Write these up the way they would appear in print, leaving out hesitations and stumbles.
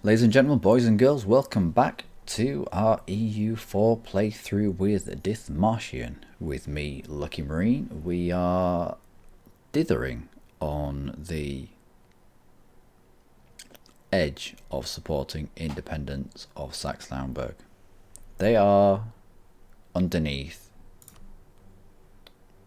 Ladies and gentlemen, boys and girls, welcome back to our EU4 playthrough with Dithmarschen. With me, Lucky Marine. We are dithering on the edge of supporting independence of Saxe-Lauenburg. They are underneath.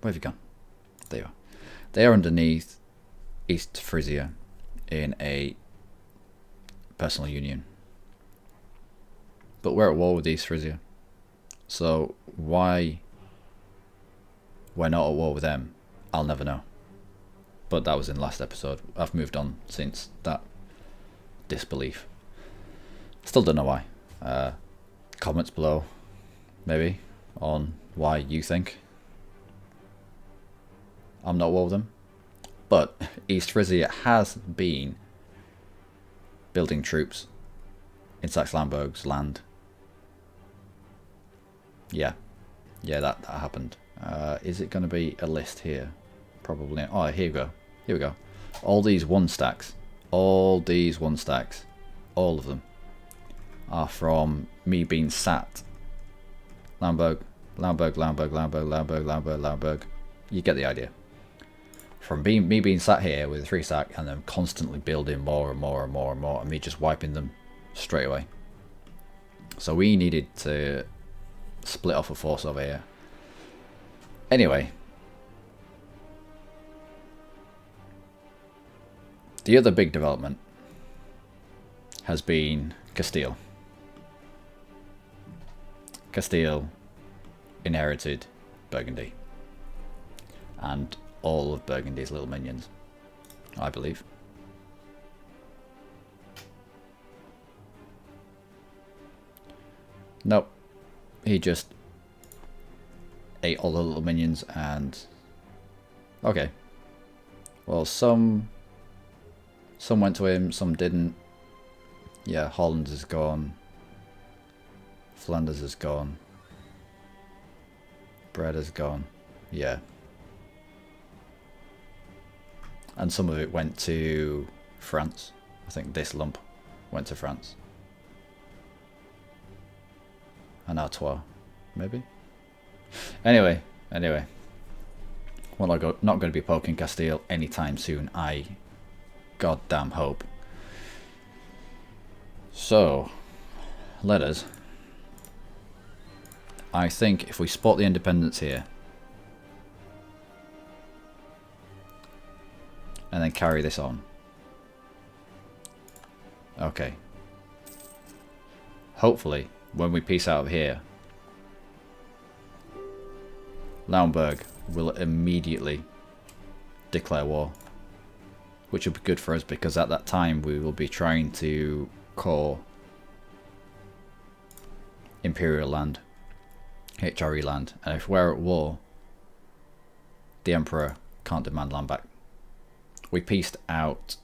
Where have you gone? There you are. They are underneath East Frisia in a personal union. But we're at war with East Frisia. So why we're not at war with them, I'll never know. But that was in last episode. I've moved on since that disbelief. Still don't know why. Comments below, maybe, on why you think I'm not at war with them. But East Frisia has been building troops in Saxe-Lauenburg's land. Yeah, that happened. Is it going to be a list here? Probably. Oh, here we go. Here we go. All these one stacks, all of them are from me being sat. Lauenburg. You get the idea. From me being sat here with a 3 stack and then constantly building more and me just wiping them straight away. So we needed to split off a force over here. Anyway, the other big development has been Castile. Castile inherited Burgundy and all of Burgundy's little minions, I believe. Nope, he just ate all the little minions and okay. Well, some went to him, some didn't. Yeah, Holland is gone. Flanders is gone. Bread is gone. Yeah. And some of it went to France. I think this lump went to France. And Artois, maybe? Anyway. Well, I'm not going to be poking Castile anytime soon, I goddamn hope. So, let us. I think if we spot the independence here, and then carry this on. Okay. Hopefully, when we peace out of here, Lauenburg will immediately declare war. Which will be good for us because at that time we will be trying to core Imperial land, HRE land. And if we're at war, the Emperor can't demand land back. We pieced out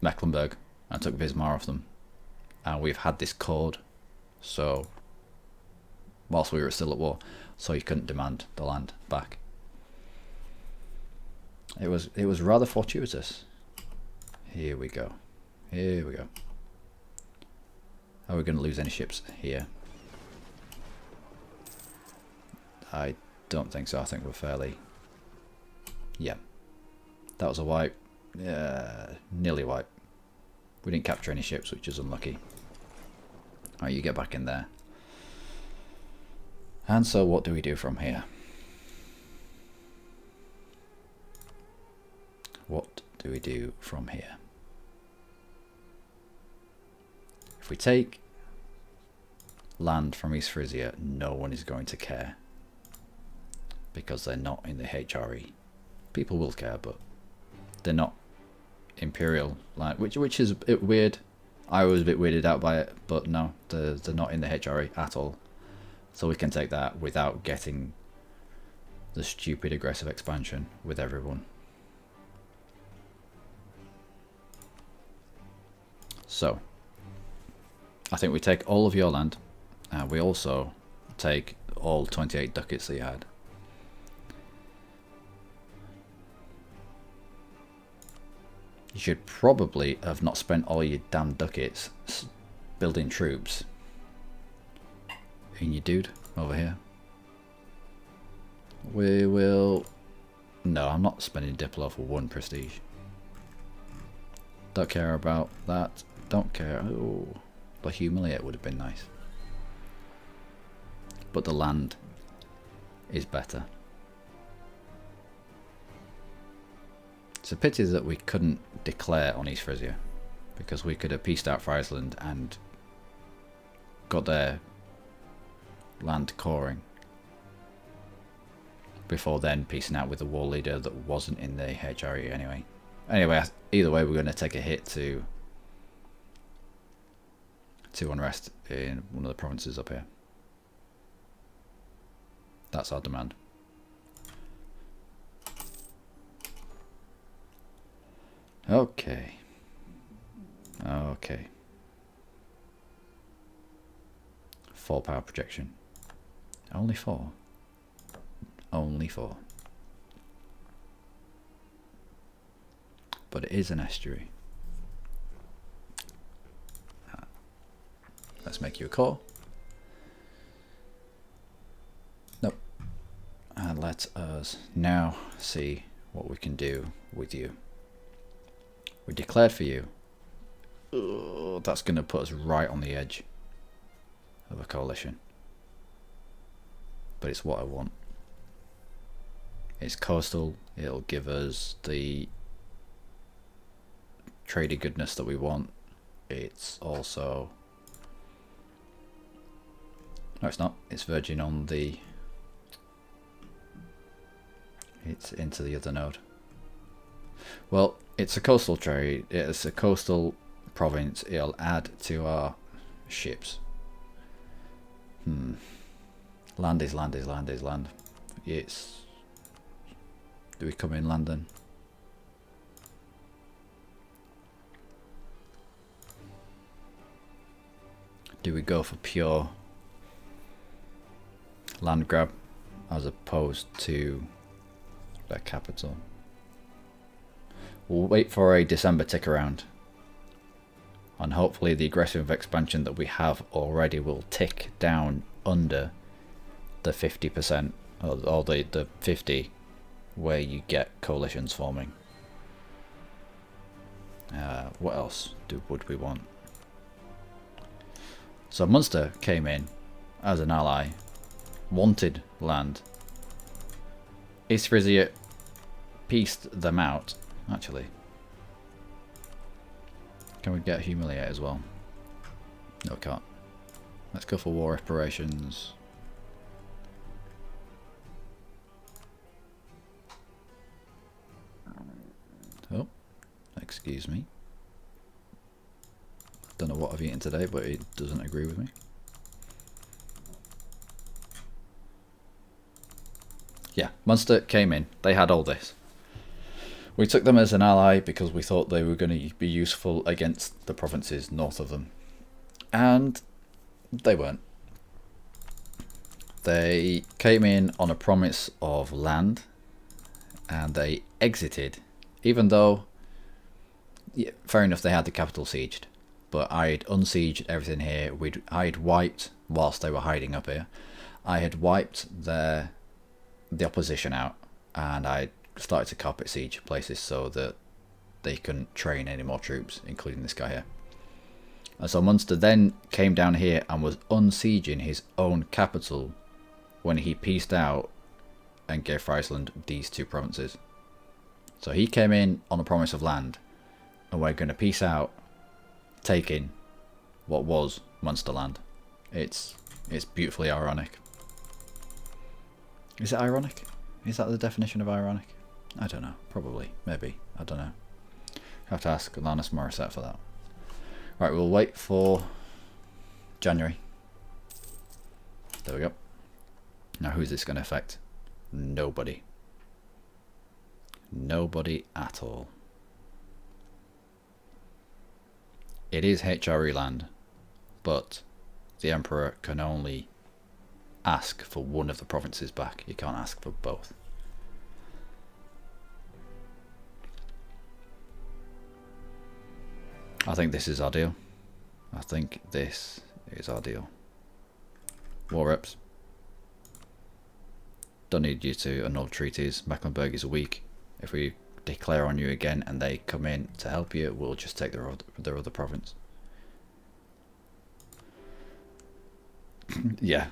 Mecklenburg and took Wismar off them. And we've had this cord, so whilst we were still at war, so he couldn't demand the land back. It was rather fortuitous. Here we go. Are we going to lose any ships here? I don't think so. I think we're fairly... Yeah. That was a wipe. Nearly wipe. We didn't capture any ships, which is unlucky. Alright, you get back in there. And so what do we do from here? What do we do from here? If we take land from East Frisia, no one is going to care. Because they're not in the HRE. People will care, but they're not Imperial land, which is a bit weird. I was a bit weirded out by it, but no, they're not in the HRE at all. So we can take that without getting the stupid aggressive expansion with everyone. So, I think we take all of your land, and we also take all 28 ducats that you had. You should probably have not spent all your damn ducats building troops in your dude over here. We will... No, I'm not spending Diplo for 1 prestige. Don't care about that. Don't care. Oh, the humiliate would have been nice. But the land is better. It's a pity that we couldn't declare on East Frisia, because we could have pieced out for Iceland and got their land coring before then piecing out with the war leader that wasn't in the HRE anyway. Anyway, either way, we're going to take a hit to unrest in one of the provinces up here. That's our demand. Okay. Okay. 4 power projection. Only 4. Only 4. But it is an estuary. Let's make you a core. Nope. And let us now see what we can do with you. We declared for you. Ugh, that's going to put us right on the edge of a coalition. But it's what I want. It's coastal. It'll give us the trading goodness that we want. It's also... No, it's not. It's verging on the... It's into the other node. Well, it's a coastal trade. It's a coastal province. It'll add to our ships. Land is land is land is land. It's... Do we come in London? Do we go for pure land grab as opposed to their capital? We'll wait for a December tick around, and hopefully the aggressive expansion that we have already will tick down under the 50% or the 50 where you get coalitions forming. What else would we want? So Munster came in as an ally, wanted land. East Frisia pieced them out. Actually, can we get humiliate as well? No, we can't. Let's go for war reparations. Oh, excuse me. Don't know what I've eaten today, but it doesn't agree with me. Yeah, Munster came in. They had all this. We took them as an ally because we thought they were going to be useful against the provinces north of them. And they weren't. They came in on a promise of land and they exited, even though, yeah, fair enough, they had the capital sieged. But I'd unsieged everything here. I'd wiped, whilst they were hiding up here, I had wiped the opposition out, and I started to carpet siege places so that they couldn't train any more troops, including this guy here. And so Munster then came down here and was unsieging his own capital when he pieced out and gave for Iceland these 2 provinces. So he came in on a promise of land, and we're going to piece out, taking what was Munster land. It's beautifully ironic. Is it ironic? Is that the definition of ironic? I don't know. Probably. Maybe. I don't know. Have to ask Lannis Morissette for that. Right, we'll wait for January. There we go. Now who's this going to affect? Nobody. Nobody at all. It is HRE land, but the Emperor can only ask for one of the provinces back. He can't ask for both. I think this is our deal. I think this is our deal. War reps. Don't need you to annul treaties. Mecklenburg is weak. If we declare on you again and they come in to help you, we'll just take their other province. Yeah.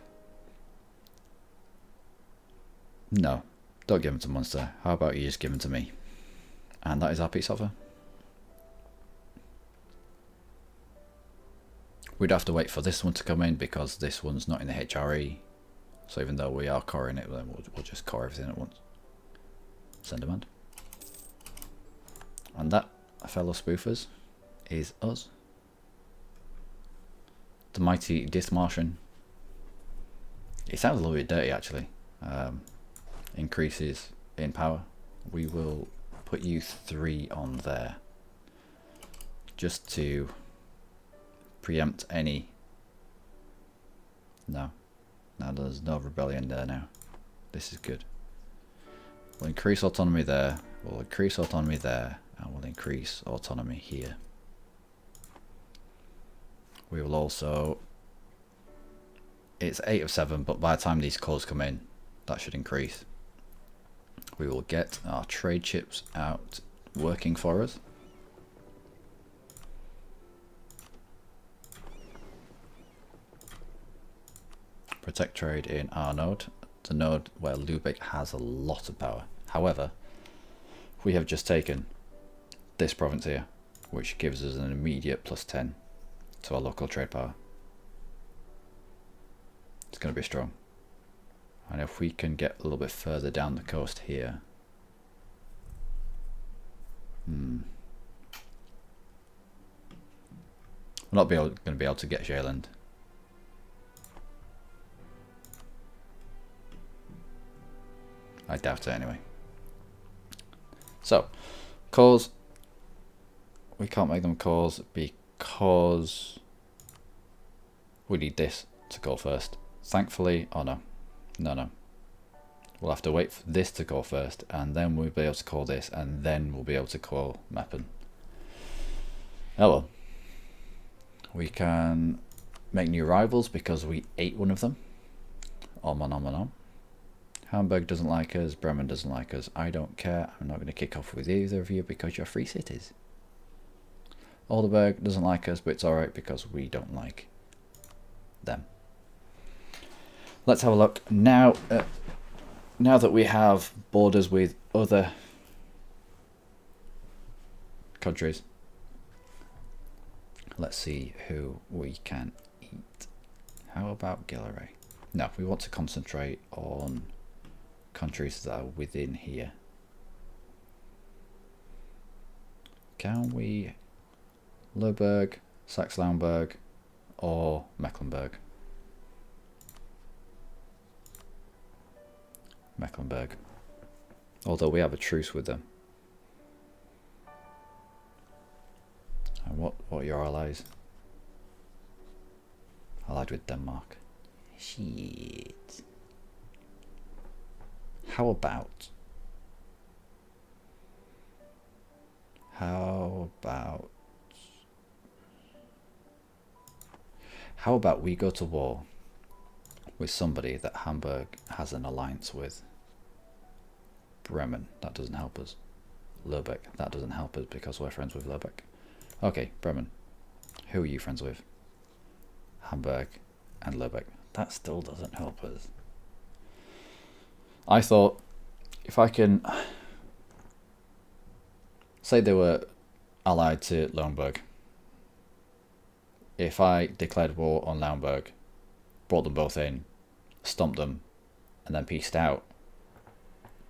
No, don't give them to Munster. How about you just give them to me? And that is our peace offer. We'd have to wait for this one to come in because this one's not in the HRE. So even though we are coring it, then we'll just core everything at once. Send demand. And that, fellow spoofers, is us. The mighty Dithmarschen. It sounds a little bit dirty actually. Increases in power. We will put you 3 on there. Just to preempt any... No, there's no rebellion there now. This is good. We'll increase autonomy there, we'll increase autonomy there, and we'll increase autonomy here. We will also... It's 8 of 7, but by the time these calls come in, that should increase. We will get our trade ships out working for us. Protect trade in our node, the node where Lübeck has a lot of power. However, we have just taken this province here, which gives us an immediate +10 to our local trade power. It's going to be strong. And if we can get a little bit further down the coast here, we're not going to be able to get Zeeland. I doubt it anyway. So, cause, we can't make them cause because we need this to go first. Thankfully, oh no. We'll have to wait for this to go first, and then we'll be able to call this, and then we'll be able to call Meppen. Oh well. We can make new rivals because we ate one of them. Om. Hamburg doesn't like us, Bremen doesn't like us. I don't care. I'm not going to kick off with either of you because you're free cities. Oldenburg doesn't like us, but it's alright because we don't like them. Let's have a look now. Now that we have borders with other countries, let's see who we can eat. How about Guillory? No, we want to concentrate on countries that are within here. Can we Lübeck, Saxe-Lauenburg, or Mecklenburg? Mecklenburg. Although we have a truce with them. And what are your allies? Allied with Denmark. Shit. How about we go to war with somebody that Hamburg has an alliance with? Bremen, that doesn't help us. Lübeck, that doesn't help us because we're friends with Lübeck. Okay, Bremen, who are you friends with? Hamburg and Lübeck. That still doesn't help us. I thought if I can say they were allied to Lauenburg, if I declared war on Lauenburg, brought them both in, stomped them, and then peaced out,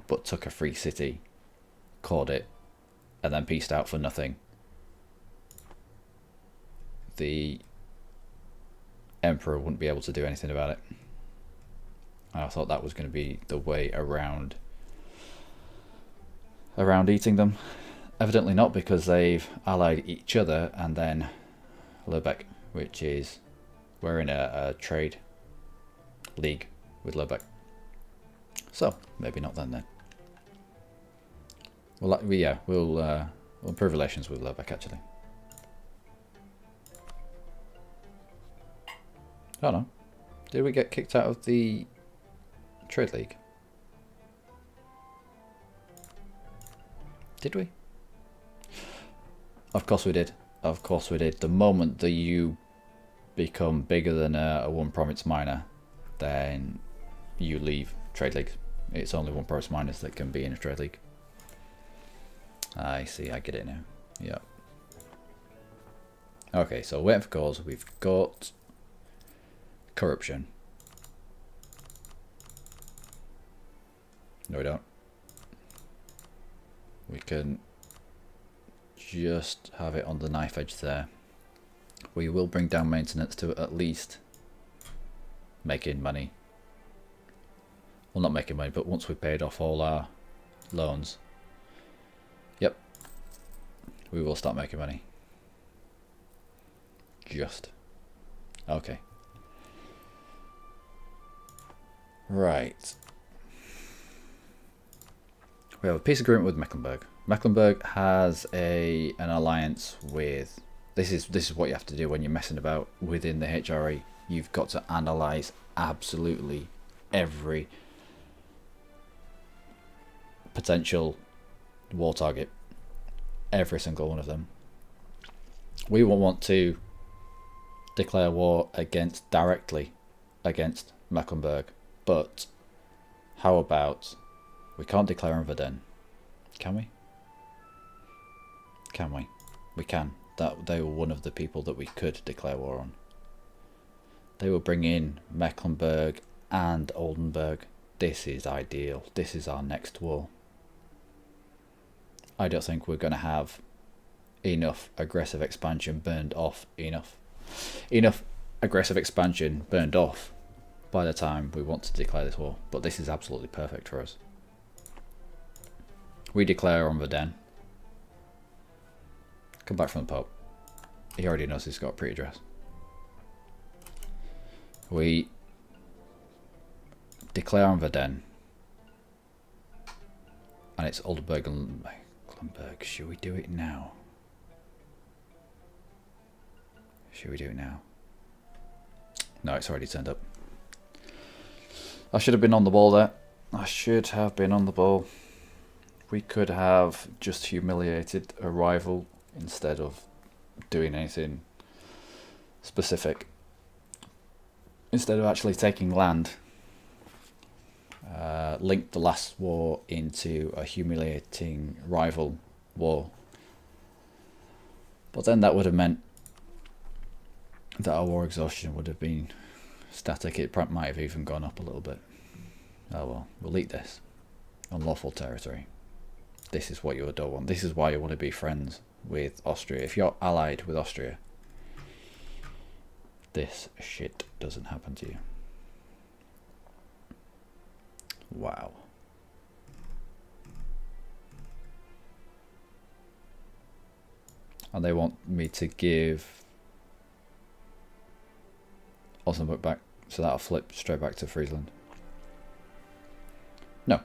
but took a free city, caught it, and then peaced out for nothing, the Emperor wouldn't be able to do anything about it. I thought that was going to be the way around eating them. Evidently not, because they've allied each other, and then Lübeck, which is, we're in a trade league with Lübeck. So maybe not then. Well, yeah, we'll improve relations with Lübeck actually. I don't know. Did we get kicked out of the trade league? Did we? Of course we did. Of course we did. The moment that you become bigger than a 1 province minor, then you leave trade leagues. It's only 1 province minors that can be in a trade league. I see, I get it now. Yep. Okay, so waiting for cause, we've got corruption. No, we don't. We can just have it on the knife edge there. We will bring down maintenance to at least making money. Well, not making money, but once we've paid off all our loans, yep, we will start making money. Just. Okay. Right. We have a peace agreement with Mecklenburg. Mecklenburg has an alliance with... This is what you have to do when you're messing about within the HRE. You've got to analyse absolutely every potential war target. Every single one of them. We will want to declare war directly against Mecklenburg. But how about... We can't declare on Verden. Can we? Can we? We can. They were one of the people that we could declare war on. They will bring in Mecklenburg and Oldenburg. This is ideal. This is our next war. I don't think we're going to have enough aggressive expansion burned off. Enough aggressive expansion burned off by the time we want to declare this war. But this is absolutely perfect for us. We declare on Verden. Come back from the Pope. He already knows he's got a pretty dress. We declare on Verden. And it's Oldenburg and Mecklenburg. Should we do it now? Should we do it now? No, it's already turned up. I should have been on the ball there. I should have been on the ball. We could have just humiliated a rival instead of doing anything specific. Instead of actually taking land, linked the last war into a humiliating rival war. But then that would have meant that our war exhaustion would have been static. It might have even gone up a little bit. Oh well, we'll eat this. Unlawful territory. This is what you don't want. This is why you want to be friends with Austria. If you're allied with Austria, this shit doesn't happen to you. Wow. And they want me to give Osnabrück back, so that'll flip straight back to Friesland. No.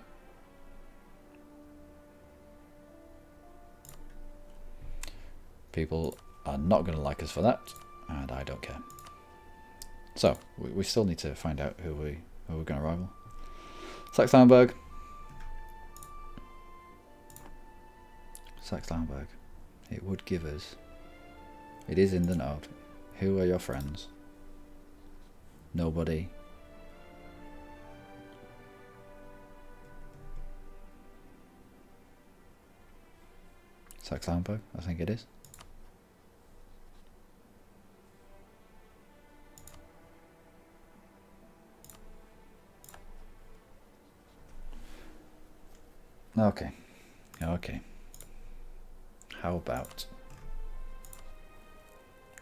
People are not going to like us for that, and I don't care. So we still need to find out who we're going to rival. Saxe-Lauenburg. Saxe-Lauenburg. It would give us. It is in the node. Who are your friends? Nobody. Saxe-Lauenburg, I think it is. Okay. Okay. How about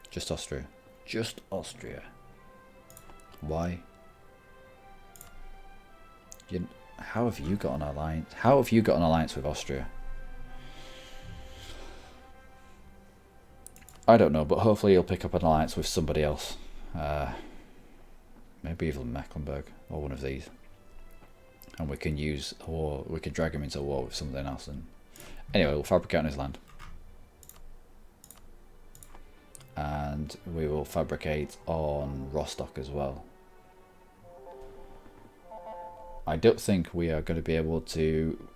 just Austria? Just Austria. Why? How have you got an alliance? How have you got an alliance with Austria? I don't know, but hopefully you'll pick up an alliance with somebody else. Maybe even Mecklenburg or one of these. And we can use a war, we can drag him into a war with something else. And anyway, we'll fabricate on his land. and we will fabricate on Rostock as well. I don't think we are going to be able to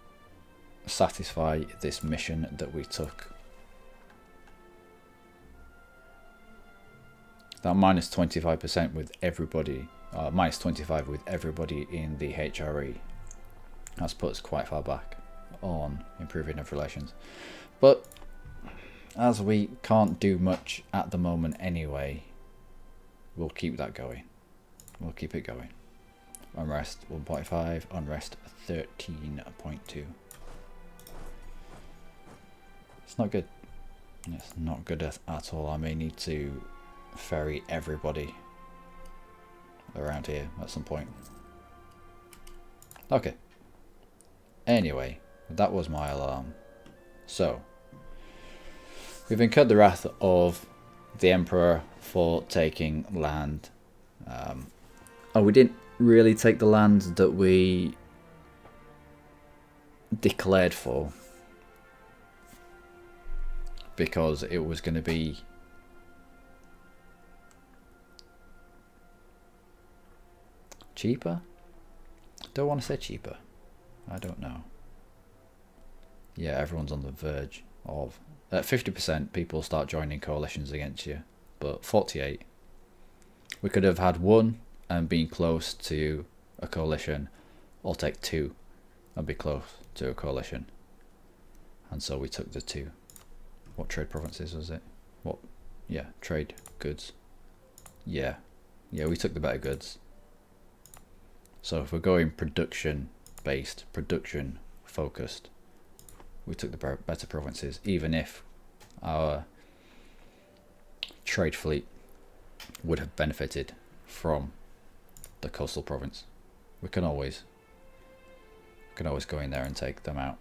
satisfy this mission that we took. That minus 25% with everybody, minus 25 with everybody in the HRE. That's put us quite far back on improving of relations. But as we can't do much at the moment anyway, we'll keep that going. We'll keep it going. Unrest 1.5, unrest 13.2. It's not good. It's not good at all. I may need to ferry everybody around here at some point. Okay. Anyway, that was my alarm. So, we've incurred the wrath of the Emperor for taking land. Oh, we didn't really take the land that we declared for, because it was going to be cheaper? Don't want to say cheaper. I don't know. Yeah, everyone's on the verge of... At 50% people start joining coalitions against you, but 48. We could have had one and been close to a coalition, or take two and be close to a coalition. And so we took the two. What trade provinces was it? What? Yeah, trade goods. Yeah, we took the better goods. So if we're going production based, production focused, we took the better provinces, even if our trade fleet would have benefited from the coastal province. We can always go in there and take them out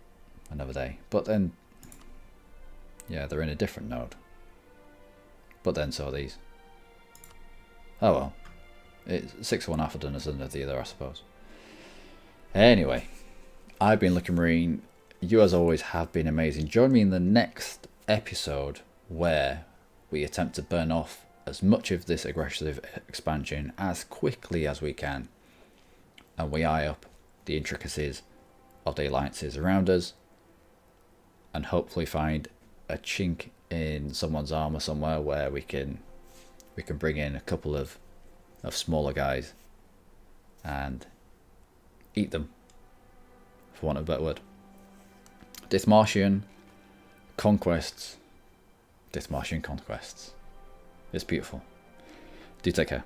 another day. But then, yeah, they're in a different node. But then so are these. Oh well. It's 6 of one, half a dozen of the other, I suppose. Anyway, I've been Liquid Marine. You, as always, have been amazing. Join me in the next episode where we attempt to burn off as much of this aggressive expansion as quickly as we can, and we eye up the intricacies of the alliances around us, and hopefully find a chink in someone's armor somewhere where we can bring in a couple of smaller guys and eat them, for want of a better word. Dithmarschen conquests. Dithmarschen conquests. It's beautiful. Do take care.